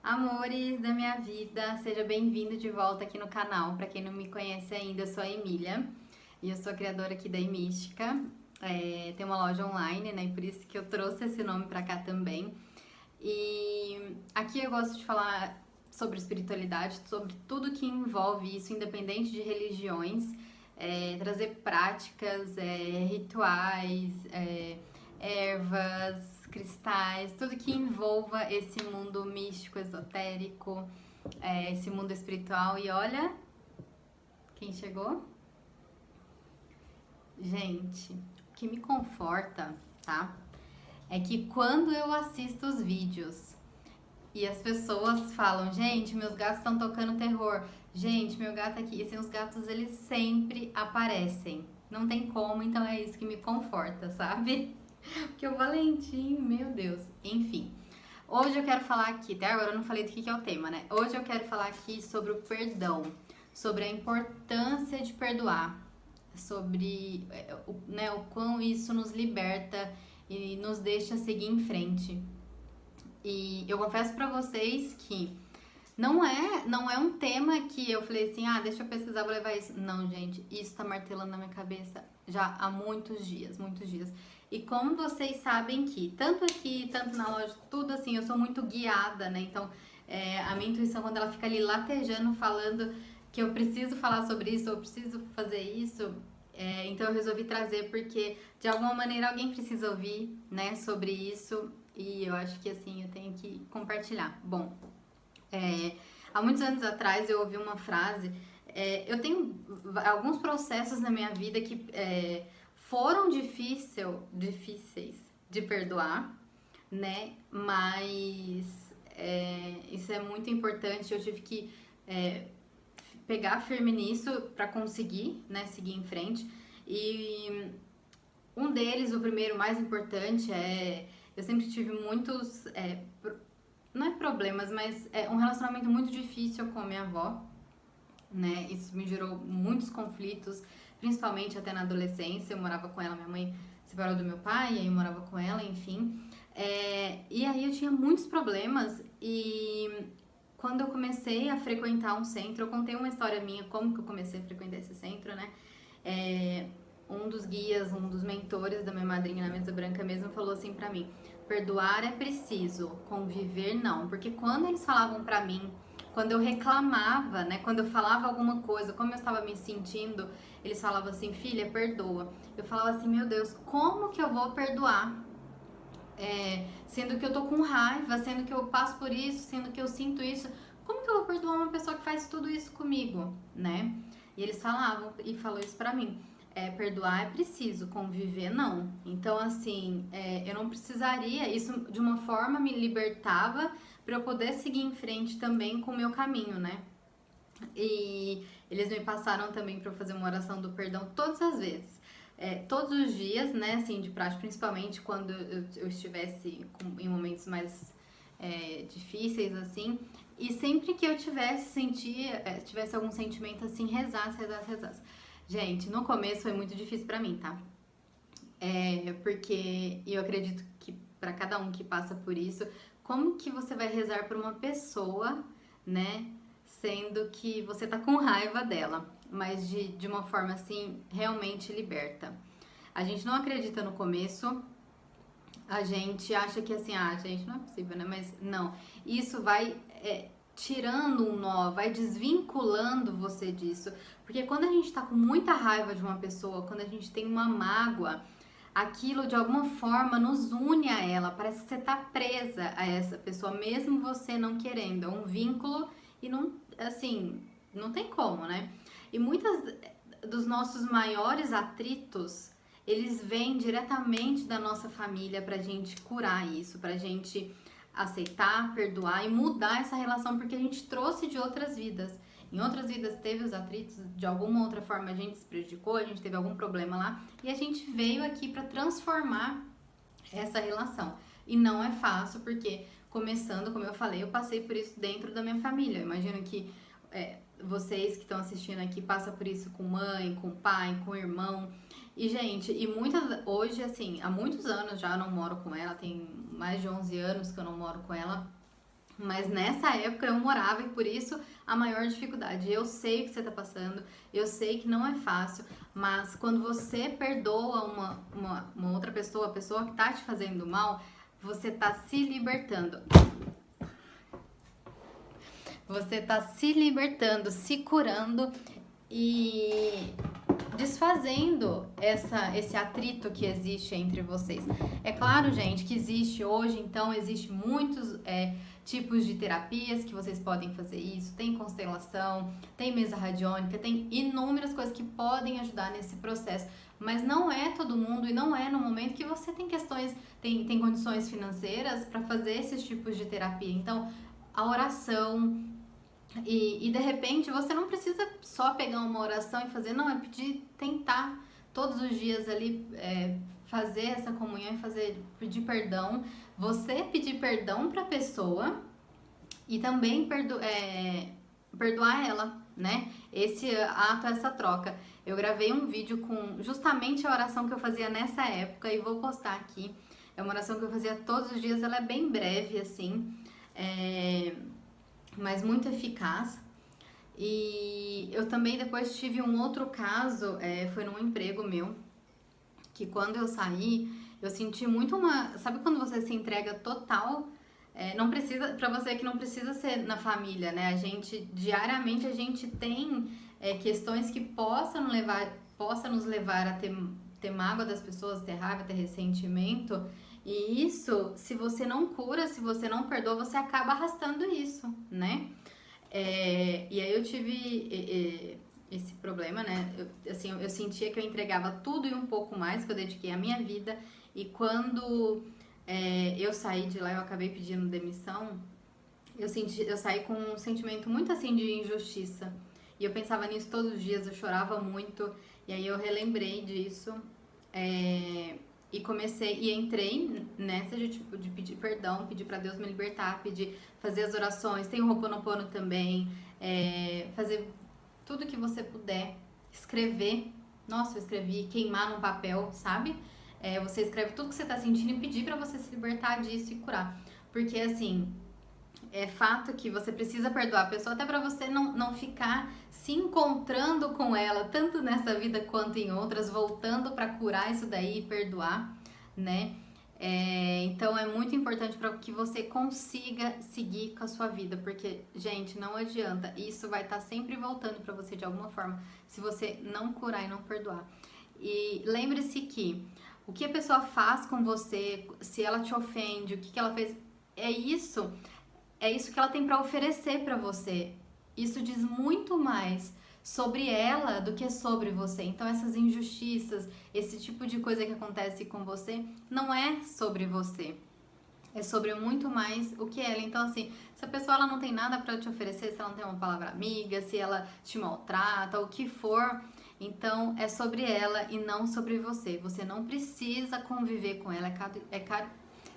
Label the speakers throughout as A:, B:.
A: Amores da minha vida, seja bem-vindo de volta aqui no canal. Para quem não me conhece ainda, eu sou a Emília e eu sou a criadora aqui da Emística. Tem uma loja online, né? E por isso que eu trouxe esse nome para cá também. E aqui eu gosto de falar sobre espiritualidade, sobre tudo que envolve isso, independente de religiões, trazer práticas, rituais, ervas, cristais, tudo que envolva esse mundo místico, esotérico, esse mundo espiritual. E olha quem chegou. Gente, o que me conforta, tá? É que quando eu assisto os vídeos e as pessoas falam, gente, meus gatos estão tocando terror, gente, meu gato aqui, e assim, os gatos eles sempre aparecem. Não tem como, então é isso que me conforta, sabe? Porque o Valentim, meu Deus. Enfim, hoje eu quero falar aqui, até agora eu não falei do que é o tema, né? Hoje eu quero falar aqui sobre o perdão, sobre a importância de perdoar, sobre o quão isso nos liberta e nos deixa seguir em frente. E eu confesso pra vocês que não é um tema que eu falei assim, deixa eu pesquisar, vou levar isso. Não, gente, isso tá martelando na minha cabeça já há muitos dias, muitos dias. E como vocês sabem que, tanto aqui, tanto na loja, tudo assim, eu sou muito guiada, né? Então, a minha intuição, quando ela fica ali latejando, falando que eu preciso falar sobre isso, eu preciso fazer isso, então eu resolvi trazer porque, de alguma maneira, alguém precisa ouvir, né, sobre isso. E eu acho que, assim, eu tenho que compartilhar. Bom, há muitos anos atrás eu ouvi uma frase. Eu tenho alguns processos na minha vida que foram difíceis de perdoar, né? Mas isso é muito importante. Eu tive que pegar firme nisso para conseguir, né, seguir em frente. E um deles, o primeiro mais importante, eu sempre tive muitos não é problemas, mas é um relacionamento muito difícil com a minha avó, né? Isso me gerou muitos conflitos, principalmente até na adolescência. Eu morava com ela, minha mãe separou do meu pai, e aí eu morava com ela, enfim. E aí eu tinha muitos problemas e quando eu comecei a frequentar um centro, eu contei uma história minha, como que eu comecei a frequentar esse centro, né? Um dos guias, um dos mentores da minha madrinha na mesa branca mesmo falou assim pra mim: perdoar é preciso, conviver não. Porque quando eles falavam pra mim, quando eu reclamava, né, quando eu falava alguma coisa, como eu estava me sentindo, eles falavam assim, filha, perdoa. Eu falava assim, meu Deus, como que eu vou perdoar? Sendo que eu tô com raiva, sendo que eu passo por isso, sendo que eu sinto isso, como que eu vou perdoar uma pessoa que faz tudo isso comigo, né? E eles falavam, e falou isso pra mim, perdoar é preciso, conviver não. Então, assim, eu não precisaria, isso de uma forma me libertava pra eu poder seguir em frente também com o meu caminho, né? E eles me passaram também pra eu fazer uma oração do perdão todas as vezes. Todos os dias, né, assim, de prática, principalmente quando eu estivesse em momentos mais difíceis, assim, e sempre que eu tivesse algum sentimento, assim, rezasse. Gente, no começo foi muito difícil pra mim, tá? Porque eu acredito que pra cada um que passa por isso, como que você vai rezar por uma pessoa, né, sendo que você tá com raiva dela, mas de uma forma assim realmente liberta. A gente não acredita no começo, a gente acha que assim, gente, não é possível, né? Mas não, isso vai tirando um nó, vai desvinculando você disso, porque quando a gente tá com muita raiva de uma pessoa, quando a gente tem uma mágoa, aquilo de alguma forma nos une a ela, parece que você tá presa a essa pessoa, mesmo você não querendo, é um vínculo e não, assim, não tem como, né? E muitas dos nossos maiores atritos, eles vêm diretamente da nossa família pra gente curar isso, pra gente aceitar, perdoar e mudar essa relação, porque a gente trouxe de outras vidas. Em outras vidas teve os atritos, de alguma outra forma a gente se prejudicou, a gente teve algum problema lá, e a gente veio aqui pra transformar essa relação. E não é fácil, porque começando, como eu falei, eu passei por isso dentro da minha família. Eu imagino que vocês que estão assistindo aqui passam por isso com mãe, com pai, com irmão. E, gente, hoje, assim, há muitos anos já eu não moro com ela, tem mais de 11 anos que eu não moro com ela. Mas nessa época eu morava e por isso a maior dificuldade. Eu sei o que você tá passando, eu sei que não é fácil, mas quando você perdoa uma outra pessoa, a pessoa que tá te fazendo mal, você tá se libertando. Você tá se libertando, se curando e desfazendo esse atrito que existe entre vocês. É claro, gente, que existe hoje, então, existe muitos tipos de terapias que vocês podem fazer isso. Tem constelação, tem mesa radiônica, tem inúmeras coisas que podem ajudar nesse processo. Mas não é todo mundo e não é no momento que você tem questões, tem condições financeiras para fazer esses tipos de terapia. Então, a oração, e de repente você não precisa só pegar uma oração e fazer, não, é pedir, tentar todos os dias ali fazer essa comunhão e pedir perdão. Você pedir perdão pra pessoa e também perdoar ela, né? Esse ato, essa troca. Eu gravei um vídeo com justamente a oração que eu fazia nessa época e vou postar aqui. É uma oração que eu fazia todos os dias, ela é bem breve, assim. Mas muito eficaz. E eu também depois tive um outro caso, foi num emprego meu, que quando eu saí, eu senti muito Sabe quando você se entrega total? Não precisa, pra você que não precisa ser na família, né? Diariamente, a gente tem questões que possam nos levar a ter mágoa das pessoas, ter raiva, ter ressentimento. E isso, se você não cura, se você não perdoa, você acaba arrastando isso, né? E aí eu tive esse problema, né? Eu sentia que eu entregava tudo e um pouco mais, que eu dediquei a minha vida. E quando eu saí de lá, eu acabei pedindo demissão, eu saí com um sentimento muito assim de injustiça. E eu pensava nisso todos os dias, eu chorava muito. E aí eu relembrei disso. E entrei nessa de pedir perdão, pedir pra Deus me libertar, fazer as orações, tem o Ho'oponopono também, fazer tudo que você puder, escrever. Nossa, eu escrevi, queimar num papel, sabe? Você escreve tudo que você tá sentindo e pedir pra você se libertar disso e curar. Porque assim, é fato que você precisa perdoar a pessoa até pra você não ficar se encontrando com ela, tanto nessa vida quanto em outras, voltando pra curar isso daí e perdoar, né? Então é muito importante para que você consiga seguir com a sua vida, porque, gente, não adianta, isso vai estar sempre voltando para você de alguma forma, se você não curar e não perdoar. E lembre-se que o que a pessoa faz com você, se ela te ofende, o que ela fez, é isso que ela tem para oferecer para você. Isso diz muito mais sobre ela do que sobre você. Então essas injustiças, esse tipo de coisa que acontece com você, não é sobre você. É sobre muito mais o que ela. Então assim, se a pessoa ela não tem nada para te oferecer, se ela não tem uma palavra amiga, se ela te maltrata, o que for, então é sobre ela e não sobre você. Você não precisa conviver com ela.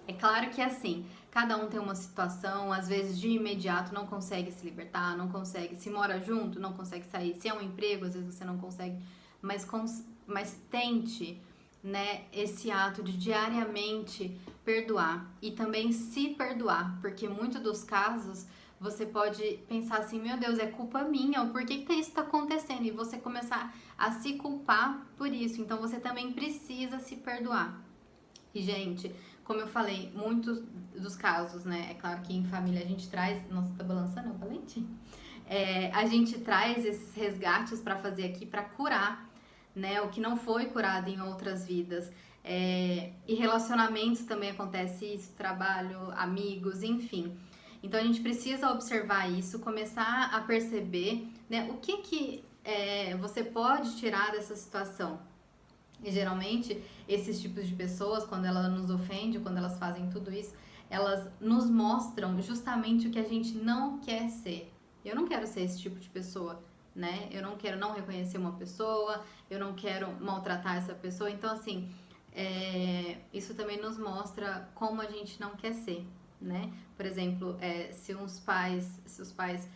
A: É claro que assim, cada um tem uma situação, às vezes de imediato não consegue se libertar, não consegue, se mora junto, não consegue sair, se é um emprego, às vezes você não consegue, mas tente, né, esse ato de diariamente perdoar e também se perdoar, porque muitos dos casos você pode pensar assim, meu Deus, é culpa minha, ou por que isso tá acontecendo? E você começar a se culpar por isso, então você também precisa se perdoar. E, gente, como eu falei, muitos dos casos, né? É claro que em família a gente traz. Nossa, tá balançando o valente? A gente traz esses resgates pra fazer aqui pra curar, né? O que não foi curado em outras vidas. E relacionamentos também acontece isso, trabalho, amigos, enfim. Então a gente precisa observar isso, começar a perceber, né? O que você pode tirar dessa situação. E geralmente, esses tipos de pessoas, quando elas nos ofendem, quando elas fazem tudo isso, elas nos mostram justamente o que a gente não quer ser. Eu não quero ser esse tipo de pessoa, né? Eu não quero não reconhecer uma pessoa, eu não quero maltratar essa pessoa. Então, assim, isso também nos mostra como a gente não quer ser, né? Por exemplo, se os pais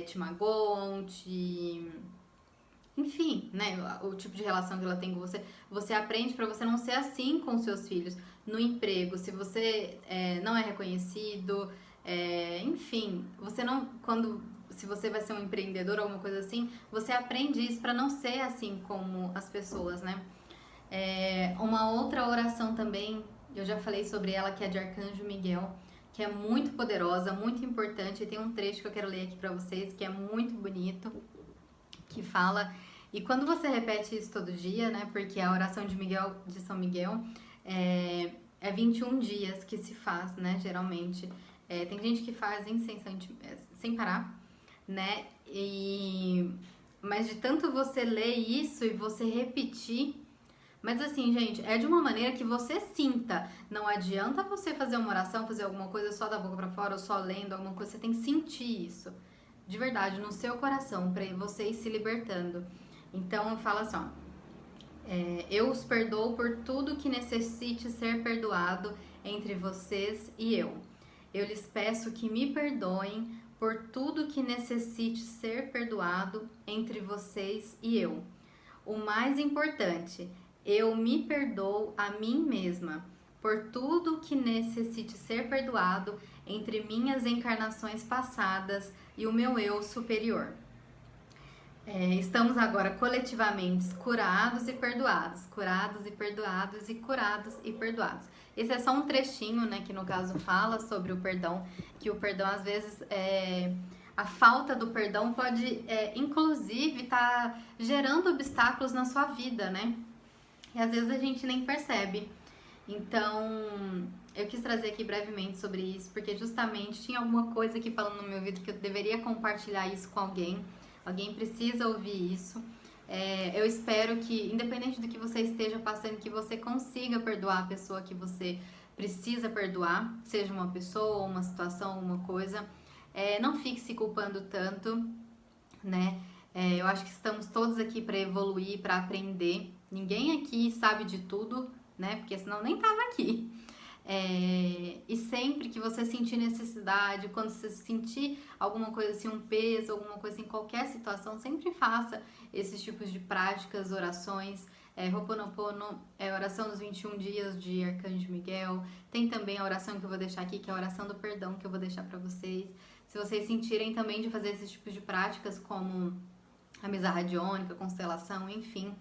A: te magoam, enfim, né, o tipo de relação que ela tem com você, você aprende para você não ser assim com seus filhos. No emprego, se você não é reconhecido, Enfim, você não, se você vai ser um empreendedor ou alguma coisa assim, você aprende isso para não ser assim como as pessoas, né? Uma outra oração também, eu já falei sobre ela, que é de Arcanjo Miguel, que é muito poderosa, muito importante. E tem um trecho que eu quero ler aqui para vocês, que é muito bonito, que fala... E quando você repete isso todo dia, né? Porque a oração de São Miguel é 21 dias que se faz, né? Geralmente. Tem gente que faz incessante, sem parar, né? Mas de tanto você ler isso e você repetir... Mas assim, gente, é de uma maneira que você sinta. Não adianta você fazer uma oração, fazer alguma coisa só da boca pra fora ou só lendo alguma coisa. Você tem que sentir isso, de verdade, no seu coração, pra você ir se libertando. Então, fala assim, ó. Eu os perdoo por tudo que necessite ser perdoado entre vocês e eu. Eu lhes peço que me perdoem por tudo que necessite ser perdoado entre vocês e eu. O mais importante, eu me perdoo a mim mesma por tudo que necessite ser perdoado entre minhas encarnações passadas e o meu eu superior. Estamos agora coletivamente curados e perdoados, curados e perdoados e curados e perdoados. Esse é só um trechinho, né, que no caso fala sobre o perdão, que o perdão às vezes a falta do perdão pode, inclusive, estar gerando obstáculos na sua vida, né? E às vezes a gente nem percebe. Então, eu quis trazer aqui brevemente sobre isso, porque justamente tinha alguma coisa aqui falando no meu ouvido que eu deveria compartilhar isso com alguém. Alguém precisa ouvir isso. Eu espero que, independente do que você esteja passando, que você consiga perdoar a pessoa que você precisa perdoar, seja uma pessoa, uma situação, uma coisa. Não fique se culpando tanto, né? Eu acho que estamos todos aqui para evoluir, para aprender. Ninguém aqui sabe de tudo, né? Porque senão nem tava aqui. E sempre que você sentir necessidade, quando você sentir alguma coisa assim, um peso, alguma coisa em qualquer situação, sempre faça esses tipos de práticas, orações. Ho'oponopono é a oração dos 21 dias de Arcanjo Miguel. Tem também a oração que eu vou deixar aqui, que é a oração do perdão, que eu vou deixar para vocês. Se vocês sentirem também de fazer esses tipos de práticas, como a mesa radiônica, constelação, enfim,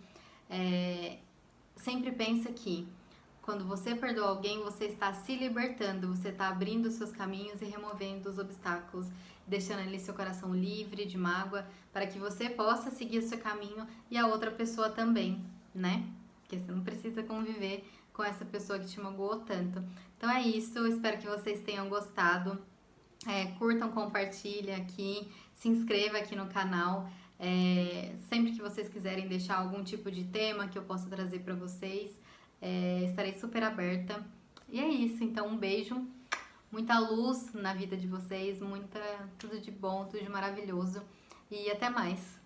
A: sempre pensa que quando você perdoa alguém, você está se libertando, você está abrindo os seus caminhos e removendo os obstáculos, deixando ali seu coração livre de mágoa, para que você possa seguir o seu caminho e a outra pessoa também, né? Porque você não precisa conviver com essa pessoa que te magoou tanto. Então é isso, eu espero que vocês tenham gostado. Curtam, compartilhem aqui, se inscreva aqui no canal. Sempre que vocês quiserem deixar algum tipo de tema que eu possa trazer para vocês, estarei super aberta. E é isso, então um beijo, muita luz na vida de vocês, tudo de bom, tudo de maravilhoso e até mais.